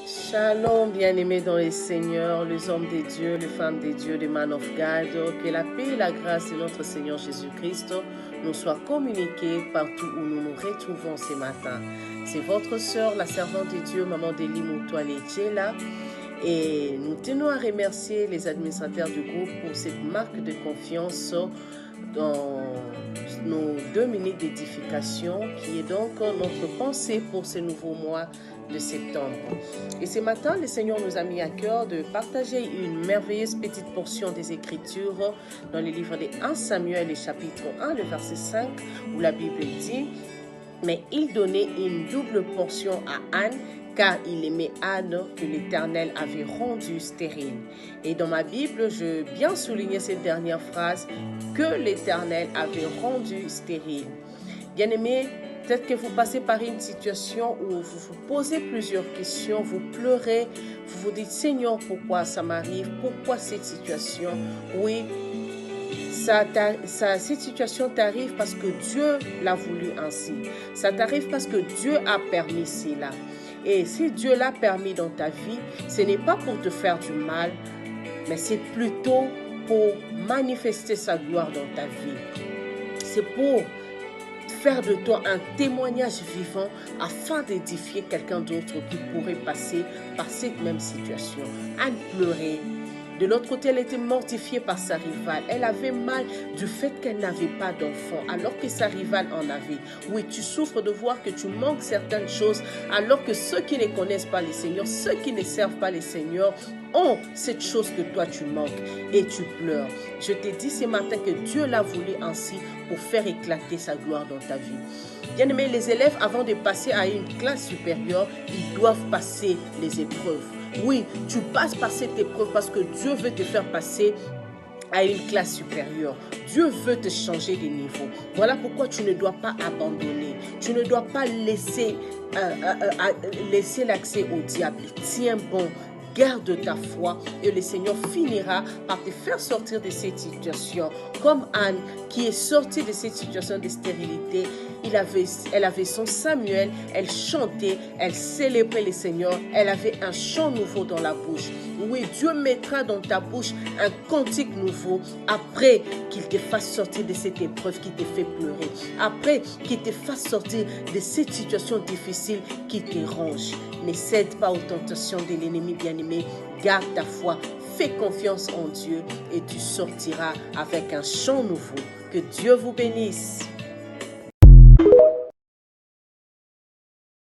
Shalom, bien-aimés dans les seigneurs, les hommes des dieux, les femmes des dieux, les man of God. Que la paix et la grâce de notre Seigneur Jésus-Christ nous soient communiquées partout où nous nous retrouvons ce matin. C'est votre sœur, la servante de Dieu, Maman Deli Moutoile Djela. Et nous tenons à remercier les administrateurs du groupe pour cette marque de confiance dans nos 2 minutes d'édification, qui est donc notre pensée pour ce nouveau mois de septembre. Et ce matin, le Seigneur nous a mis à cœur de partager une merveilleuse petite portion des Écritures dans le livre de 1 Samuel, le chapitre 1, le verset 5, où la Bible dit « Mais il donnait une double portion à Anne, car il aimait Anne que l'Éternel avait rendue stérile. » Et dans ma Bible, je bien souligner cette dernière phrase, que l'Éternel avait rendue stérile. Bien-aimés, peut-être que vous passez par une situation où vous vous posez plusieurs questions, vous pleurez, vous vous dites « Seigneur, pourquoi ça m'arrive? Pourquoi cette situation ?» Oui, cette situation t'arrive parce que Dieu l'a voulu ainsi. Ça t'arrive parce que Dieu a permis cela. Et si Dieu l'a permis dans ta vie, ce n'est pas pour te faire du mal, mais c'est plutôt pour manifester sa gloire dans ta vie. C'est pour faire de toi un témoignage vivant afin d'édifier quelqu'un d'autre qui pourrait passer par cette même situation. Anne pleurait. De l'autre côté, elle était mortifiée par sa rivale. Elle avait mal du fait qu'elle n'avait pas d'enfant, alors que sa rivale en avait. Oui, tu souffres de voir que tu manques certaines choses, alors que ceux qui ne connaissent pas les seigneurs, ceux qui ne servent pas les seigneurs, ont cette chose que toi tu manques et tu pleures. Je te dis ce matin que Dieu l'a voulu ainsi pour faire éclater sa gloire dans ta vie. Bien-aimés, les élèves, avant de passer à une classe supérieure, ils doivent passer les épreuves. Oui, tu passes par cette épreuve parce que Dieu veut te faire passer à une classe supérieure. Dieu veut te changer de niveau. Voilà pourquoi tu ne dois pas abandonner. Tu ne dois pas laisser l'accès au diable. Tiens bon. Garde ta foi et le Seigneur finira par te faire sortir de cette situation. Comme Anne qui est sortie de cette situation de stérilité, elle avait son Samuel, elle chantait, elle célébrait le Seigneur, elle avait un chant nouveau dans la bouche. Oui, Dieu mettra dans ta bouche un cantique nouveau après qu'il te fasse sortir de cette épreuve qui te fait pleurer, après qu'il te fasse sortir de cette situation difficile qui te ronge. Ne cède pas aux tentations de l'ennemi bien-aimé, garde ta foi, fais confiance en Dieu et tu sortiras avec un chant nouveau. Que Dieu vous bénisse.